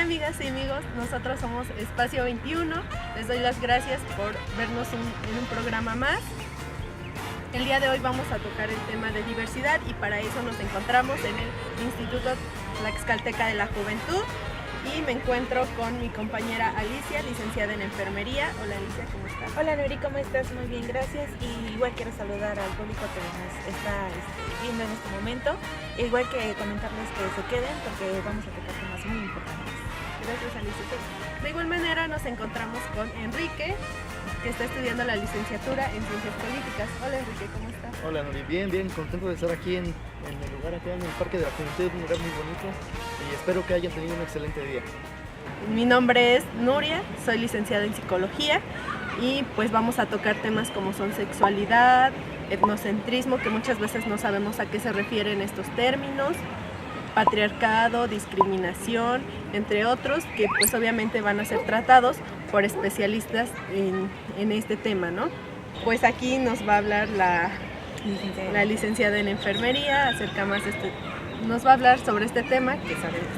amigas y amigos, nosotros somos Espacio 21, les doy las gracias por vernos en un programa más. El día de hoy vamos a tocar el tema de diversidad y para eso nos encontramos en el Instituto Tlaxcalteca de la Juventud y me encuentro con mi compañera Alicia, licenciada en enfermería. Hola Alicia, ¿cómo estás? Hola Nuri, ¿cómo estás? Muy bien, gracias. Y igual quiero saludar al público que nos está viendo en este momento. Igual que comentarles que se queden porque vamos a tocar temas muy importantes. Gracias Alicia. De igual manera nos encontramos con Enrique, que está estudiando la licenciatura en Ciencias Políticas. Hola Enrique, ¿cómo estás? Hola Nuri, bien, contento de estar aquí en el lugar acá en el Parque de la Juventud, un lugar muy bonito y espero que hayan tenido un excelente día. Mi nombre es Nuria, soy licenciada en Psicología y pues vamos a tocar temas como son sexualidad, etnocentrismo, que muchas veces no sabemos a qué se refieren estos términos, patriarcado, discriminación, entre otros, que pues obviamente van a ser tratados por especialistas en este tema, ¿no? Pues aquí nos va a hablar la licenciada en enfermería acerca más de nos va a hablar sobre este tema que sabemos.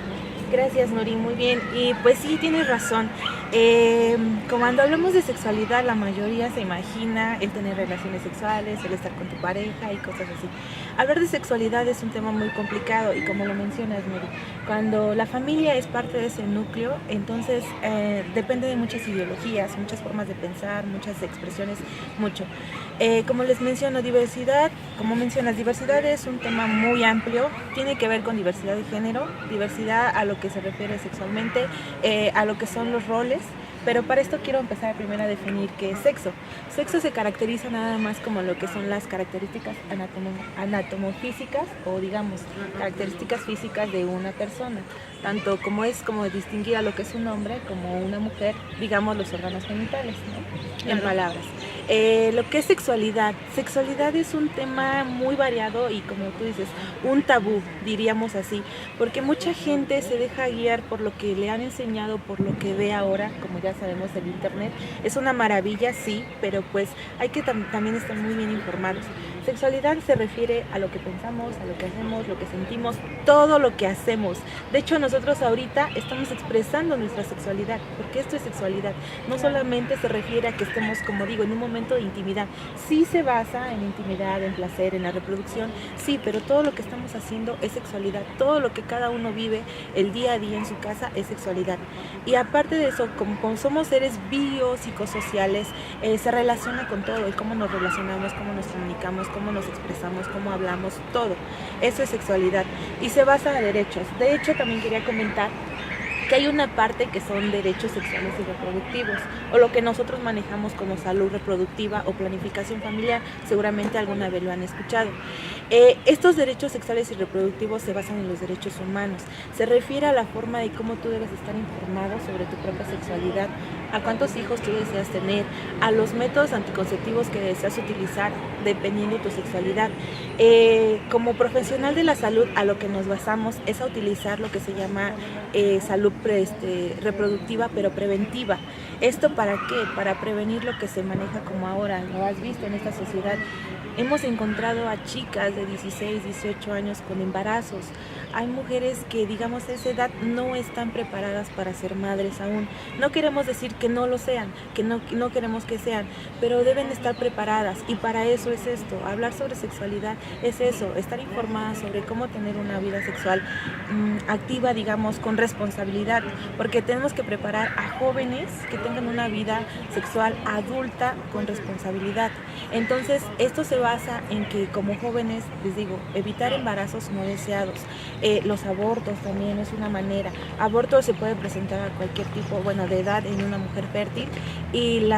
Gracias Nuri, muy bien. Y pues sí, tienes razón. Cuando hablamos de sexualidad, la mayoría se imagina el tener relaciones sexuales, el estar con tu pareja y cosas así. Hablar de sexualidad es un tema muy complicado y como lo mencionas Nuri, cuando la familia es parte de ese núcleo, entonces depende de muchas ideologías, muchas formas de pensar, muchas expresiones, mucho. Como les menciono, diversidad, como mencionas, diversidad es un tema muy amplio, tiene que ver con diversidad de género, diversidad a lo que se refiere sexualmente, a lo que son los roles, pero para esto quiero empezar primero a definir qué es sexo. Sexo se caracteriza nada más como lo que son las características anatomofísicas o digamos características físicas de una persona, tanto como es como distinguir a lo que es un hombre como una mujer, digamos los órganos genitales, ¿no? En palabras. Lo que es sexualidad es un tema muy variado y como tú dices, un tabú, diríamos así, porque mucha gente se deja guiar por lo que le han enseñado, por lo que ve ahora, como ya sabemos el internet, es una maravilla, sí, pero pues hay que también estar muy bien informados. Sexualidad se refiere a lo que pensamos, a lo que hacemos, lo que sentimos, todo lo que hacemos. De hecho, nosotros ahorita estamos expresando nuestra sexualidad, porque esto es sexualidad. No solamente se refiere a que estemos, como digo, en un momento de intimidad. Sí se basa en intimidad, en placer, en la reproducción, sí, pero todo lo que estamos haciendo es sexualidad. Todo lo que cada uno vive el día a día en su casa es sexualidad. Y aparte de eso, como somos seres biopsicosociales, se relaciona con todo, el cómo nos relacionamos, cómo nos comunicamos, cómo nos expresamos, cómo hablamos, todo. Eso es sexualidad y se basa en derechos. De hecho, también quería comentar que hay una parte que son derechos sexuales y reproductivos, o lo que nosotros manejamos como salud reproductiva o planificación familiar, seguramente alguna vez lo han escuchado. Estos derechos sexuales y reproductivos se basan en los derechos humanos, se refiere a la forma de cómo tú debes estar informado sobre tu propia sexualidad, a cuántos hijos tú deseas tener, a los métodos anticonceptivos que deseas utilizar dependiendo de tu sexualidad. Como profesional de la salud, a lo que nos basamos es a utilizar lo que se llama salud reproductiva pero preventiva. ¿Esto para qué? Para prevenir lo que se maneja como ahora, lo has visto en esta sociedad. Hemos encontrado a chicas de 16, 18 años con embarazos. Hay mujeres que, digamos, a esa edad no están preparadas para ser madres aún. No queremos decir que no lo sean, que no queremos que sean, pero deben estar preparadas y para eso es esto. Hablar sobre sexualidad es eso, estar informada sobre cómo tener una vida sexual activa, digamos, con responsabilidad, porque tenemos que preparar a jóvenes que tengan una vida sexual adulta con responsabilidad. Entonces, esto se basa en que como jóvenes, les digo, evitar embarazos no deseados. Los abortos también es una manera. Aborto se puede presentar a cualquier tipo, bueno, de edad en una mujer fértil y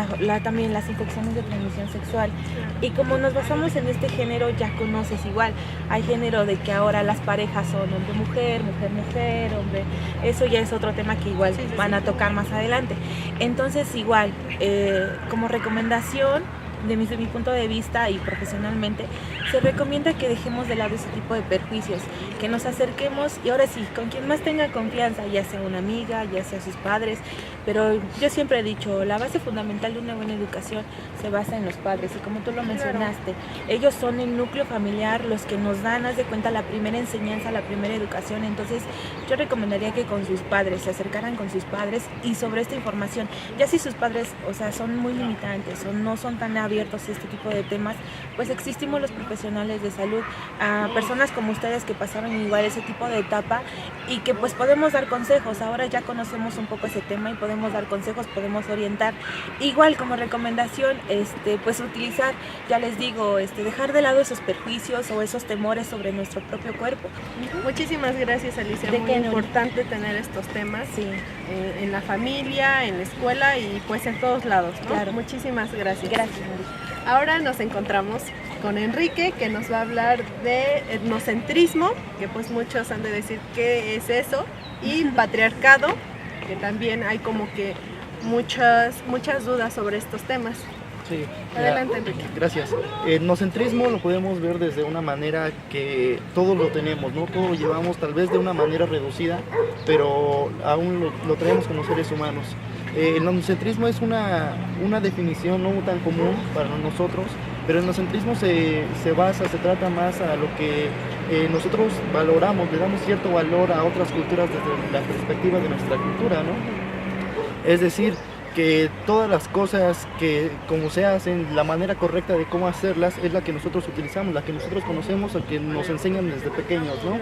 también las infecciones de transmisión sexual. Y como nos basamos en este género, ya conoces igual, hay género de que ahora las parejas son hombre-mujer, mujer-mujer, hombre, eso ya es otro tema que igual van a tocar más adelante. Entonces igual, como recomendación, desde mi punto de vista y profesionalmente, se recomienda que dejemos de lado ese tipo de perjuicios, que nos acerquemos y ahora sí, con quien más tenga confianza, ya sea una amiga, ya sea sus padres, pero yo siempre he dicho, la base fundamental de una buena educación se basa en los padres y como tú lo mencionaste, ellos son el núcleo familiar, los que nos dan, haz de cuenta, la primera enseñanza, la primera educación. Entonces yo recomendaría que con sus padres, se acercaran con sus padres y sobre esta información, ya si sus padres, o sea, son muy limitantes o no son tan abiertos a este tipo de temas, pues existimos los profesionales de salud, a personas como ustedes que pasaron igual ese tipo de etapa y que pues podemos dar consejos. Ahora ya conocemos un poco ese tema y podemos dar consejos, podemos orientar. Igual como recomendación, pues utilizar, ya les digo, dejar de lado esos perjuicios o esos temores sobre nuestro propio cuerpo. Muchísimas gracias, Alicia. Muy importante tener estos temas en la familia, en la escuela y pues en todos lados, ¿no? Claro. Muchísimas gracias. Gracias. Ahora nos encontramos con Enrique, que nos va a hablar de etnocentrismo, que pues muchos han de decir qué es eso, y patriarcado, que también hay como que muchas dudas sobre estos temas. Sí, Adelante, Enrique. Gracias. El etnocentrismo lo podemos ver desde una manera que todos lo tenemos, ¿no? Todos lo llevamos tal vez de una manera reducida, pero aún lo traemos como seres humanos. El etnocentrismo es una definición no tan común para nosotros, pero el etnocentrismo se trata más a lo que nosotros valoramos, le damos cierto valor a otras culturas desde la perspectiva de nuestra cultura, ¿no? Es decir, que todas las cosas que como se hacen, la manera correcta de cómo hacerlas es la que nosotros utilizamos, la que nosotros conocemos, la que nos enseñan desde pequeños, ¿no?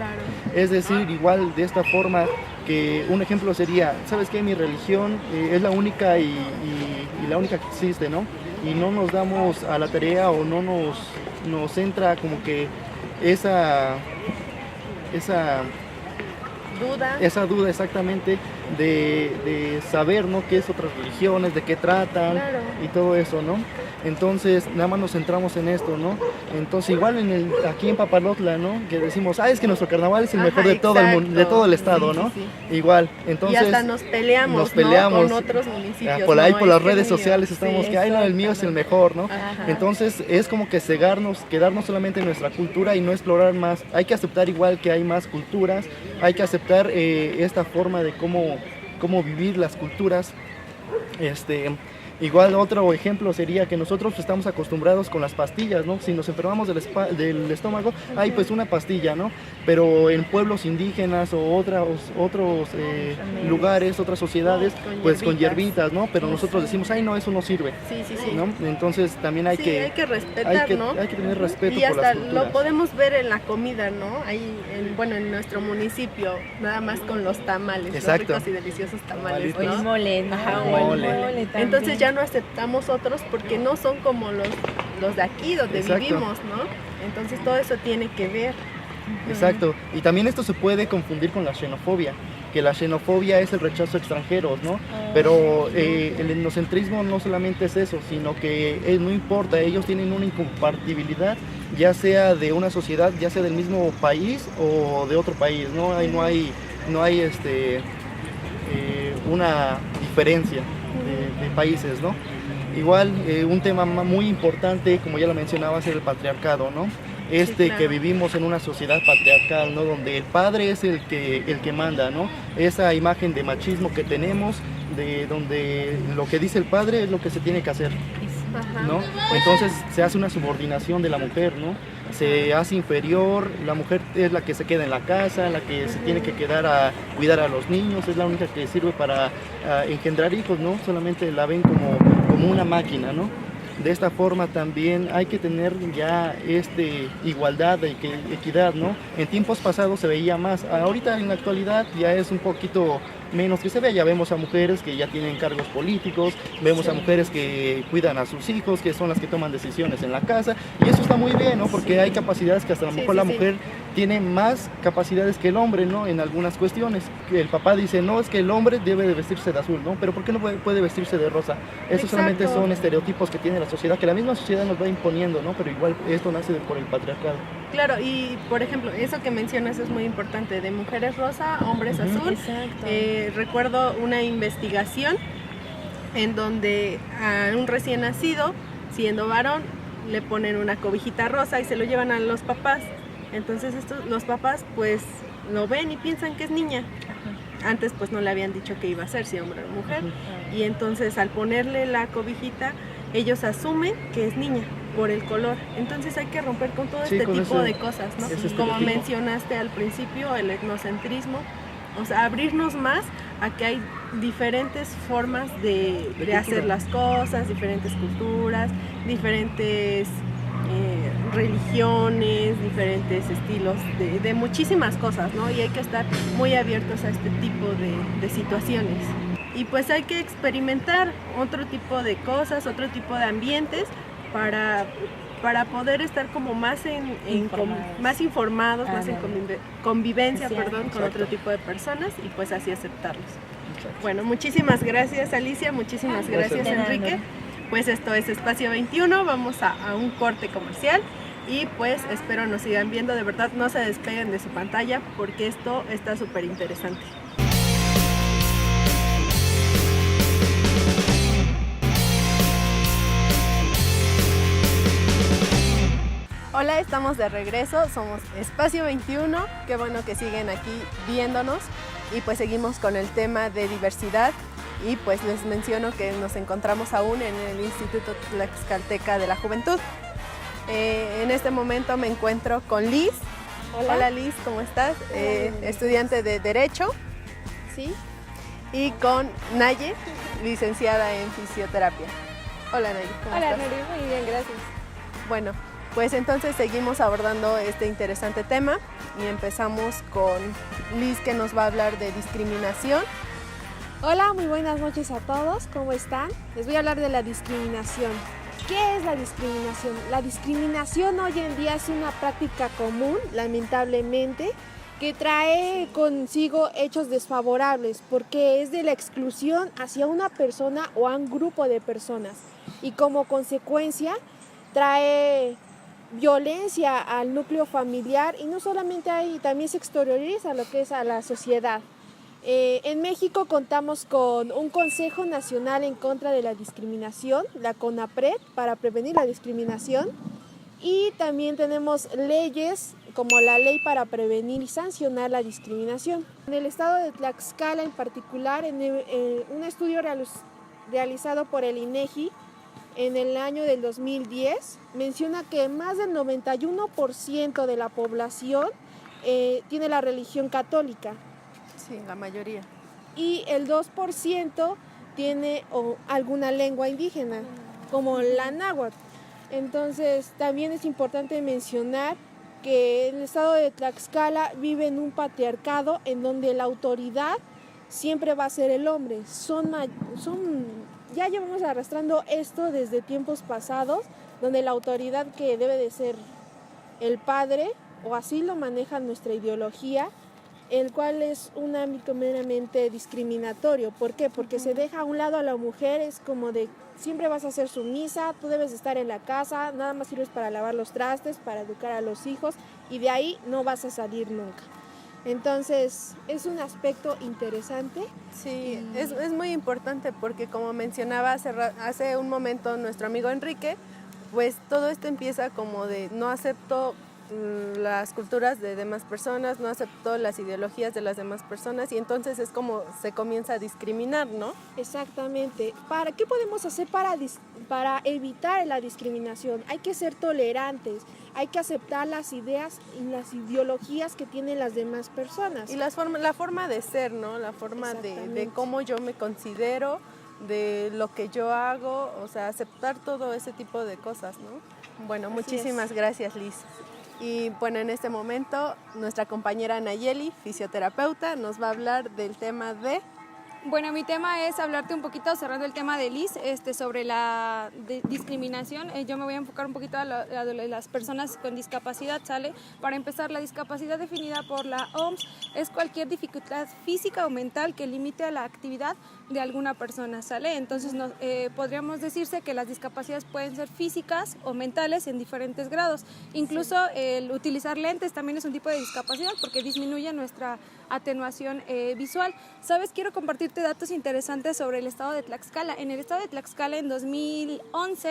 Es decir, igual de esta forma que un ejemplo sería, ¿sabes qué? Mi religión es la única y la única que existe, ¿no? Y no nos damos a la tarea o no nos entra como que esa duda exactamente de saber, ¿no? Qué es otras religiones, de qué tratan, claro, y todo eso, ¿no? Entonces nada más nos centramos en esto, ¿no? Entonces igual aquí en Papalotla, ¿no? Que decimos, es que nuestro carnaval es el mejor de todo el mundo, de todo el estado, ¿no? Sí. Igual, entonces y hasta nos peleamos, ¿no? Con otros municipios, por ahí, por las redes sociales estamos que no, el mío es el mejor, ¿no? Ajá. Entonces es como que quedarnos solamente en nuestra cultura y no explorar más. Hay que aceptar igual que hay más culturas, hay que aceptar esta forma de cómo vivir las culturas. Igual otro ejemplo sería que nosotros estamos acostumbrados con las pastillas, ¿no? Si nos enfermamos del estómago, hay pues una pastilla, ¿no? Pero en pueblos indígenas o otros lugares, otras sociedades, pues con hierbitas, ¿no? Pero nosotros decimos, no, eso no sirve, ¿no? Entonces también hay que respetar, ¿no? Hay que tener respeto y por hasta las culturas. lo podemos ver en la comida, ¿no? Ahí, en nuestro municipio, nada más con los tamales, exacto, los ricos y deliciosos tamales, ¿no? El mole, mole. Entonces ya no aceptamos otros porque no son como los de aquí donde exacto, vivimos, ¿no? Entonces todo eso tiene que ver. Exacto, y también esto se puede confundir con la xenofobia, que la xenofobia es el rechazo a extranjeros, ¿no? Pero el etnocentrismo no solamente es eso, sino que no importa, ellos tienen una incompatibilidad, ya sea de una sociedad, ya sea del mismo país o de otro país, ¿no? No hay una diferencia de países, ¿no? Igual un tema muy importante, como ya lo mencionaba, es el patriarcado, ¿no? Claro, que vivimos en una sociedad patriarcal, ¿no? Donde el padre es el que manda, ¿no? Esa imagen de machismo que tenemos, donde lo que dice el padre es lo que se tiene que hacer, ¿no? Entonces se hace una subordinación de la mujer, ¿no? Se hace inferior, la mujer es la que se queda en la casa, la que se tiene que quedar a cuidar a los niños, es la única que sirve para engendrar hijos, ¿no? Solamente la ven como una máquina, ¿no? De esta forma también hay que tener ya igualdad, equidad, ¿no? En tiempos pasados se veía más, ahorita en la actualidad ya es un poquito menos que se ve, ya vemos a mujeres que ya tienen cargos políticos, vemos a mujeres que cuidan a sus hijos, que son las que toman decisiones en la casa, y eso está muy bien, ¿no? Porque hay capacidades que hasta a lo mejor la mujer tiene más capacidades que el hombre, ¿no? En algunas cuestiones, el papá dice, no, es que el hombre debe de vestirse de azul, ¿no? Pero ¿por qué no puede vestirse de rosa? Eso solamente son estereotipos que tiene la sociedad, que la misma sociedad nos va imponiendo, ¿no? Pero igual esto nace por el patriarcado. Claro, y por ejemplo, eso que mencionas es muy importante, de mujeres rosa, hombres azul. Exacto. Recuerdo una investigación en donde a un recién nacido siendo varón, le ponen una cobijita rosa y se lo llevan a los papás. Entonces los papás pues lo ven y piensan que es niña. Antes pues no le habían dicho que iba a ser, si hombre o mujer. Y entonces al ponerle la cobijita, ellos asumen que es niña por el color. Entonces hay que romper con todo este tipo de cosas, ¿no? Como mencionaste al principio, el etnocentrismo, o sea, abrirnos más a que hay diferentes formas de hacer las cosas, diferentes culturas, diferentes religiones, diferentes estilos de muchísimas cosas, ¿no? Y hay que estar muy abiertos a este tipo de situaciones. Y pues hay que experimentar otro tipo de cosas, otro tipo de ambientes para poder estar como más más informados, más en convivencia, con otro tipo de personas y pues así aceptarlos. Exacto. Bueno, muchísimas gracias Alicia, muchísimas gracias Enrique. Pues esto es Espacio 21, vamos a un corte comercial y pues espero nos sigan viendo, de verdad no se despeguen de su pantalla porque esto está súper interesante. Hola, estamos de regreso, somos Espacio 21, qué bueno que siguen aquí viéndonos y pues seguimos con el tema de diversidad y pues les menciono que nos encontramos aún en el Instituto Tlaxcalteca de la Juventud. En este momento me encuentro con Liz. Hola Liz, ¿cómo estás? Estudiante de Derecho. Sí. Y con Naye, licenciada en Fisioterapia. Hola Naye, ¿cómo estás? Hola Nuri, muy bien, gracias. Bueno, pues entonces seguimos abordando este interesante tema y empezamos con Liz que nos va a hablar de discriminación. Hola, muy buenas noches a todos, ¿cómo están? Les voy a hablar de la discriminación. ¿Qué es la discriminación? La discriminación hoy en día es una práctica común, lamentablemente, que trae consigo hechos desfavorables porque es de la exclusión hacia una persona o a un grupo de personas y como consecuencia trae violencia al núcleo familiar y no solamente ahí, también se exterioriza lo que es a la sociedad. En México contamos con un Consejo Nacional en contra de la discriminación, la CONAPRED, para prevenir la discriminación y también tenemos leyes como la ley para prevenir y sancionar la discriminación. En el estado de Tlaxcala en particular, en un estudio realizado por el INEGI, en el año del 2010, menciona que más del 91% de la población tiene la religión católica. Sí, la mayoría. Y el 2% tiene alguna lengua indígena, como la náhuatl. Entonces, también es importante mencionar que el estado de Tlaxcala vive en un patriarcado en donde la autoridad siempre va a ser el hombre. Ya llevamos arrastrando esto desde tiempos pasados, donde la autoridad que debe de ser el padre, o así lo maneja nuestra ideología, el cual es un ámbito meramente discriminatorio. ¿Por qué? Porque se deja a un lado a la mujer, es como de siempre vas a ser sumisa, tú debes estar en la casa, nada más sirves para lavar los trastes, para educar a los hijos y de ahí no vas a salir nunca. Entonces, es un interesante. Sí, es muy importante porque como mencionaba hace un momento nuestro amigo Enrique, pues todo esto empieza como de no acepto las culturas de demás personas, no acepto las ideologías de las demás personas y entonces es como se comienza a discriminar, ¿no? Exactamente. ¿Qué podemos hacer para evitar la discriminación? Hay que ser tolerantes, hay que aceptar las ideas y las ideologías que tienen las demás personas. Y la forma de ser, ¿no? La forma de cómo yo me considero, de lo que yo hago, o sea, aceptar todo ese tipo de cosas, ¿no? Bueno, muchísimas gracias, Liz. Y bueno, en este momento nuestra compañera Nayeli, fisioterapeuta, nos va a hablar del tema de... Bueno, mi tema es hablarte un poquito, cerrando el tema de Liz, sobre la discriminación. Yo me voy a enfocar un poquito a las personas con discapacidad, ¿sale? Para empezar, la discapacidad definida por la OMS es cualquier dificultad física o mental que limite a la actividad de alguna persona, ¿sale? Entonces, podríamos decirse que las discapacidades pueden ser físicas o mentales en diferentes grados. Incluso el utilizar lentes también es un tipo de discapacidad porque disminuye nuestra atenuación visual. ¿Sabes? Quiero compartirte datos interesantes sobre el estado de Tlaxcala. En el estado de Tlaxcala en 2011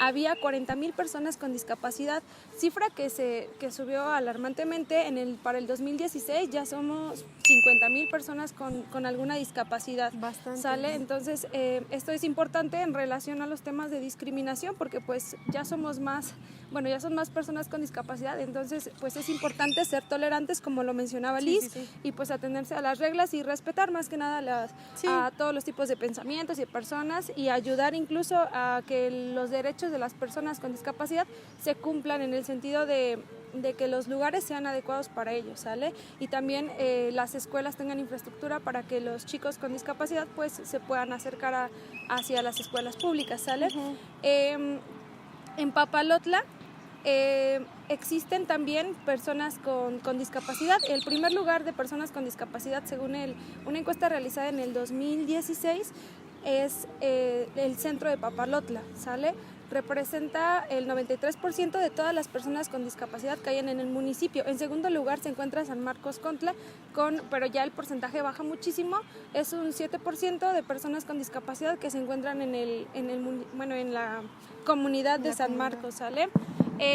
había 40,000 personas con discapacidad, cifra que subió alarmantemente. Para el 2016 ya somos 50,000 personas con alguna discapacidad. Bastante. ¿Sale? Entonces, esto es importante en relación a los temas de discriminación, porque pues ya son más personas con discapacidad, entonces pues es importante ser tolerantes, como lo mencionaba Liz, y pues atenerse a las reglas y respetar más que nada a todos los tipos de pensamientos y de personas, y ayudar incluso a que los derechos de las personas con discapacidad se cumplan, en el sentido de que los lugares sean adecuados para ellos, ¿sale? Y también las escuelas tengan infraestructura para que los chicos con discapacidad pues se puedan acercar hacia las escuelas públicas, ¿sale? En Papalotla existen también personas con discapacidad. El primer lugar de personas con discapacidad, según una encuesta realizada en el 2016, es el centro de Papalotla, ¿sale? Representa el 93% de todas las personas con discapacidad que hay en el municipio. En segundo lugar se encuentra San Marcos Contla, pero ya el porcentaje baja muchísimo, es un 7% de personas con discapacidad que se encuentran en la comunidad de San Marcos, ¿sale?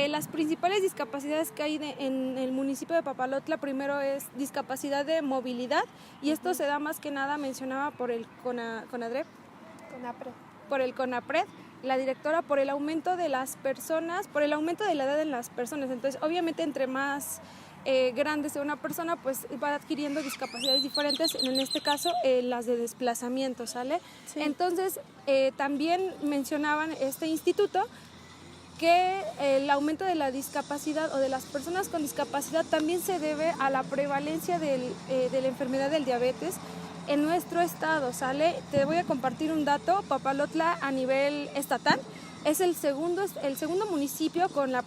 Las principales discapacidades que hay en el municipio de Papalotla, primero es discapacidad de movilidad, y esto se da más que nada, mencionaba, por el CONAPRED, la directora, por el aumento de las personas, por el aumento de la edad en las personas. Entonces, obviamente, entre más grande sea una persona, pues va adquiriendo discapacidades diferentes, en este caso las de desplazamiento, ¿sale? Sí. Entonces, también mencionaban este instituto que el aumento de la discapacidad o de las personas con discapacidad también se debe a la prevalencia de la enfermedad del diabetes en nuestro estado, ¿sale? Te voy a compartir un dato. Papalotla, a nivel estatal, es el segundo municipio con la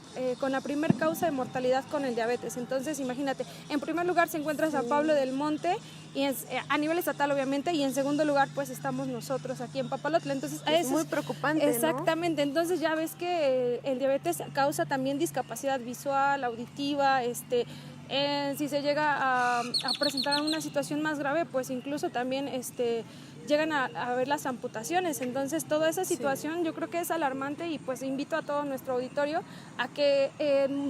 primer causa de mortalidad con el diabetes. Entonces, imagínate, en primer lugar se encuentra San Pablo del Monte, y a nivel estatal, obviamente, y en segundo lugar pues estamos nosotros aquí en Papalotla. Entonces, es muy preocupante, exactamente, ¿no? Entonces ya ves que el diabetes causa también discapacidad visual, auditiva, si se llega a presentar una situación más grave, pues incluso también llegan a ver las amputaciones. Entonces, toda esa situación yo creo que es alarmante, y pues invito a todo nuestro auditorio a que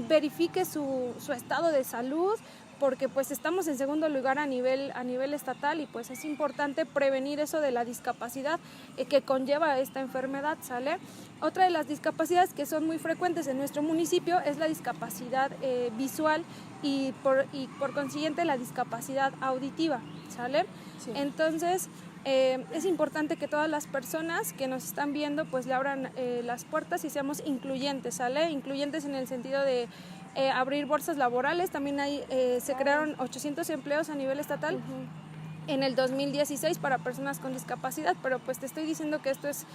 verifique su estado de salud, porque pues estamos en segundo lugar a nivel estatal, y pues es importante prevenir eso de la discapacidad que conlleva esta enfermedad, ¿sale? Otra de las discapacidades que son muy frecuentes en nuestro municipio es la discapacidad visual, y por consiguiente la discapacidad auditiva, ¿sale? Sí. Entonces, es importante que todas las personas que nos están viendo pues le abran las puertas y seamos incluyentes, ¿sale? Incluyentes en el sentido de abrir bolsas laborales. También se crearon 800 empleos a nivel estatal en el 2016 para personas con discapacidad, pero pues te estoy diciendo que esto es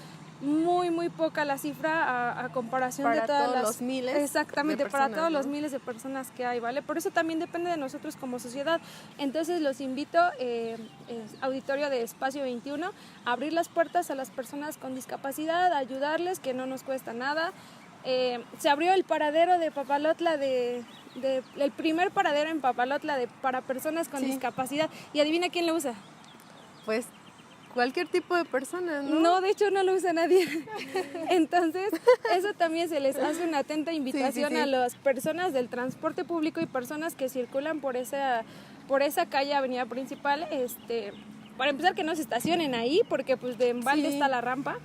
muy, muy poca la cifra a comparación de todas los miles. Exactamente, para todos los miles de personas que hay, ¿vale? Por eso también depende de nosotros como sociedad. Entonces los invito, auditorio de Espacio 21, a abrir las puertas a las personas con discapacidad, a ayudarles, que no nos cuesta nada. Se abrió el paradero de Papalotla, el primer paradero en Papalotla para personas con discapacidad, y adivina quién lo usa. Pues cualquier tipo de persona, ¿no? No, de hecho no lo usa nadie. Entonces, eso también se les hace una atenta invitación a las personas del transporte público y personas que circulan por esa calle, avenida principal, para empezar, que no se estacionen ahí, porque pues de embalde está la rampa.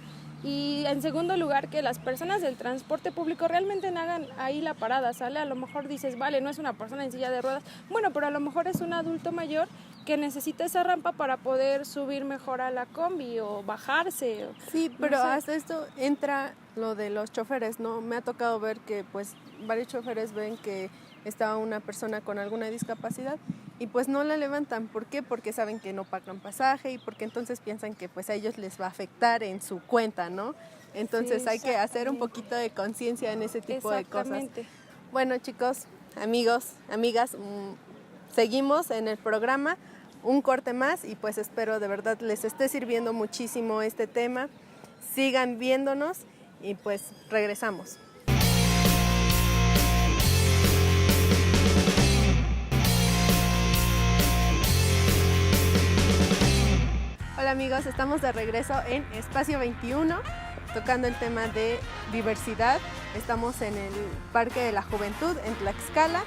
Y en segundo lugar, que las personas del transporte público realmente hagan ahí la parada, ¿sale? A lo mejor dices, vale, no es una persona en silla de ruedas, bueno, pero a lo mejor es un adulto mayor que necesita esa rampa para poder subir mejor a la combi o bajarse. Sí, pero no sé. Hasta esto entra lo de los choferes, ¿no? Me ha tocado ver que pues varios choferes ven que está una persona con alguna discapacidad y pues no la levantan. ¿Por qué? Porque saben que no pagan pasaje, y porque entonces piensan que pues a ellos les va a afectar en su cuenta, ¿no? Entonces hay que hacer un poquito de conciencia en ese tipo de cosas. Bueno, chicos, amigos, amigas, seguimos en el programa, un corte más, y pues espero de verdad les esté sirviendo muchísimo este tema. Sigan viéndonos y pues regresamos. Hola amigos, estamos de regreso en Espacio 21 tocando el tema de diversidad. Estamos en el Parque de la Juventud en Tlaxcala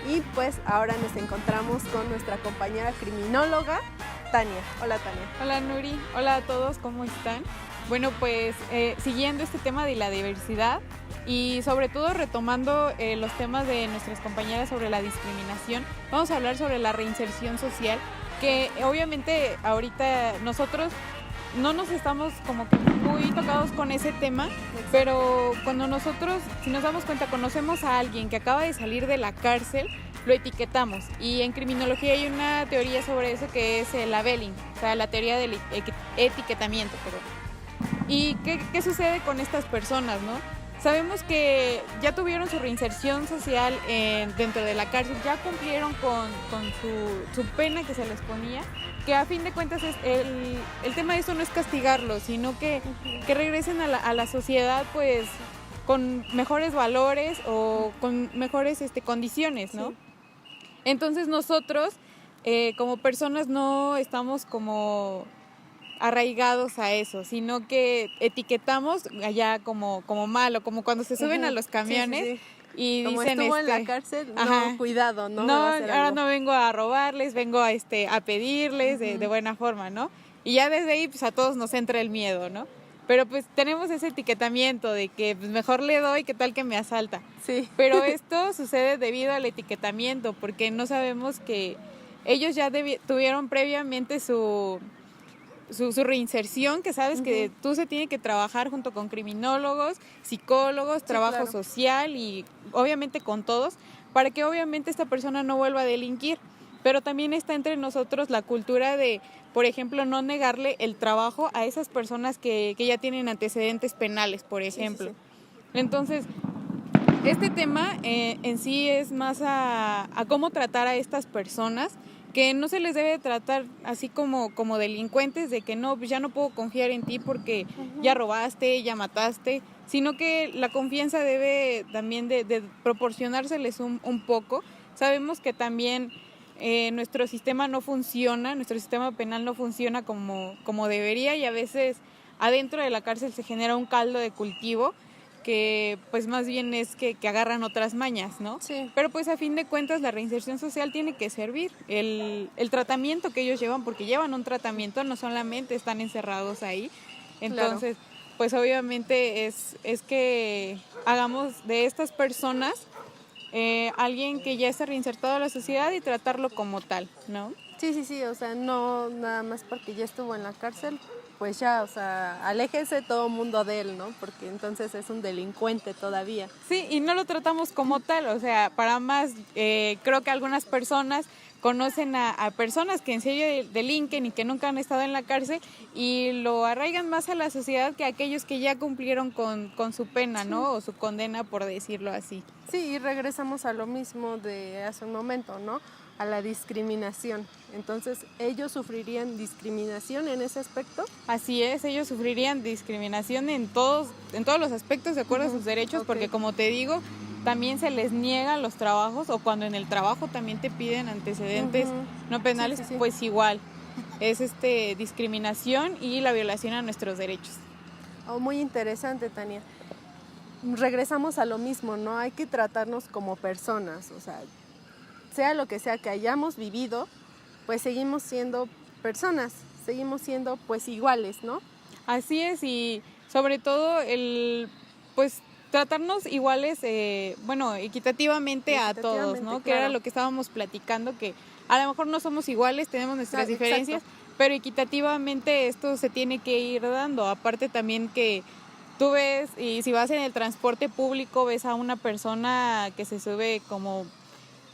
y pues ahora nos encontramos con nuestra compañera criminóloga, Tania. Hola, Tania. Hola, Nuri. Hola a todos, ¿cómo están? Bueno, pues siguiendo este tema de la diversidad y sobre todo retomando los temas de nuestras compañeras sobre la discriminación, vamos a hablar sobre la reinserción social, que obviamente ahorita nosotros no nos estamos como que muy tocados con ese tema, pero cuando nosotros, si nos damos cuenta, conocemos a alguien que acaba de salir de la cárcel, lo etiquetamos. Y en criminología hay una teoría sobre eso que es el labeling, o sea, la teoría del etiquetamiento. ¿Y qué sucede con estas personas, no? Sabemos que ya tuvieron su reinserción social dentro de la cárcel, ya cumplieron con su pena que se les ponía, que a fin de cuentas el tema de eso no es castigarlos, sino que regresen a la sociedad pues con mejores valores o con mejores condiciones, ¿no? Sí. Entonces nosotros como personas no estamos como arraigados a eso, sino que etiquetamos allá como malo, como cuando se suben a los camiones. Sí. Y como dicen estuvo en la cárcel, no, cuidado, no ahora no vengo a robarles, vengo a pedirles de buena forma, ¿no? Y ya desde ahí pues a todos nos entra el miedo, ¿no? Pero pues tenemos ese etiquetamiento de que pues, mejor le doy, ¿qué tal que me asalta? Sí. Pero esto sucede debido al etiquetamiento, porque no sabemos que ellos ya tuvieron previamente su reinserción, que sabes que tú se tiene que trabajar junto con criminólogos, psicólogos, sí, trabajo social y obviamente con todos, para que obviamente esta persona no vuelva a delinquir. Pero también está entre nosotros la cultura de, por ejemplo, no negarle el trabajo a esas personas que ya tienen antecedentes penales, por ejemplo. Sí. Entonces, este tema en sí es más a cómo tratar a estas personas, que no se les debe tratar así como delincuentes, de que no, pues ya no puedo confiar en ti porque ya robaste, ya mataste, sino que la confianza debe también de proporcionárseles un poco. Sabemos que también nuestro sistema no funciona, nuestro sistema penal no funciona como debería, y a veces adentro de la cárcel se genera un caldo de cultivo que pues más bien es que agarran otras mañas, ¿no? Sí. Pero pues a fin de cuentas la reinserción social tiene que servir, el tratamiento que ellos llevan, porque llevan un tratamiento, no solamente están encerrados ahí. Entonces, pues obviamente es que hagamos de estas personas alguien que ya está reinsertado a la sociedad y tratarlo como tal, ¿no? Sí, o sea, no nada más porque ya estuvo en la cárcel, pues ya, o sea, aléjese todo el mundo de él, ¿no? Porque entonces es un delincuente todavía. Sí, y no lo tratamos como tal, o sea, para más, creo que algunas personas conocen a personas que en serio delinquen y que nunca han estado en la cárcel y lo arraigan más a la sociedad que aquellos que ya cumplieron con su pena, ¿no? O su condena, por decirlo así. Sí, y regresamos a lo mismo de hace un momento, ¿no? A la discriminación. Entonces, ¿ellos sufrirían discriminación en ese aspecto? Así es, ellos sufrirían discriminación en todos los aspectos de acuerdo a sus derechos, porque como te digo, también se les niegan los trabajos, o cuando en el trabajo también te piden antecedentes no penales, sí. Pues igual, es discriminación y la violación a nuestros derechos. Oh, muy interesante, Tania. Regresamos a lo mismo, ¿no? Hay que tratarnos como personas, o sea lo que sea que hayamos vivido, pues seguimos siendo personas, seguimos siendo pues iguales, ¿no? Así es, y sobre todo pues tratarnos iguales, equitativamente a todos, ¿no? Claro. Que era lo que estábamos platicando, que a lo mejor no somos iguales, tenemos nuestras diferencias, pero equitativamente esto se tiene que ir dando. Aparte también que tú ves, y si vas en el transporte público, ves a una persona que se sube como,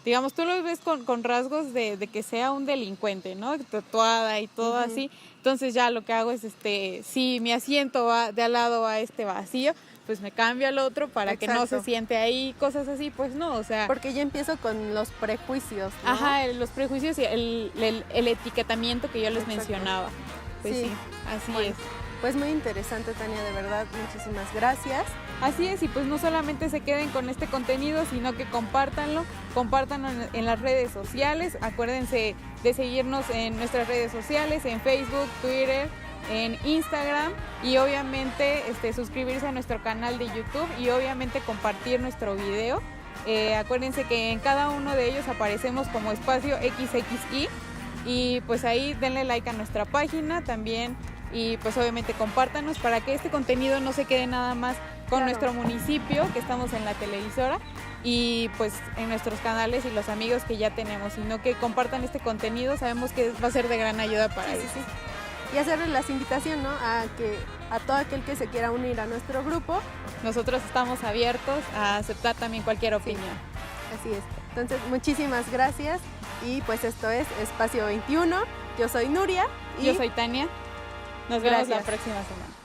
digamos, tú lo ves con rasgos de que sea un delincuente, ¿no? Tatuada y todo así. Entonces ya lo que hago es, si mi asiento va de al lado a vacío, pues me cambio al otro para que no se siente ahí, cosas así, pues no, o sea... Porque ya empiezo con los prejuicios, ¿no? Ajá, los prejuicios y el etiquetamiento que yo les mencionaba. Pues sí, así es. Pues muy interesante, Tania, de verdad, muchísimas gracias. Así es, y pues no solamente se queden con este contenido, sino que compártanlo en las redes sociales. Acuérdense de seguirnos en nuestras redes sociales, en Facebook, Twitter, en Instagram y obviamente suscribirse a nuestro canal de YouTube y obviamente compartir nuestro video. Acuérdense que en cada uno de ellos aparecemos como Espacio XXI y pues ahí denle like a nuestra página también y pues obviamente compártanos para que este contenido no se quede nada más con nuestro municipio, que estamos en la televisora y pues en nuestros canales y los amigos que ya tenemos, sino que compartan este contenido, sabemos que va a ser de gran ayuda para ellos. Sí. Y hacerles la invitación, ¿no? A todo aquel que se quiera unir a nuestro grupo. Nosotros estamos abiertos a aceptar también cualquier opinión. Así es. Entonces, muchísimas gracias y pues esto es Espacio 21. Yo soy Nuria. Yo soy Tania. Nos vemos la próxima semana.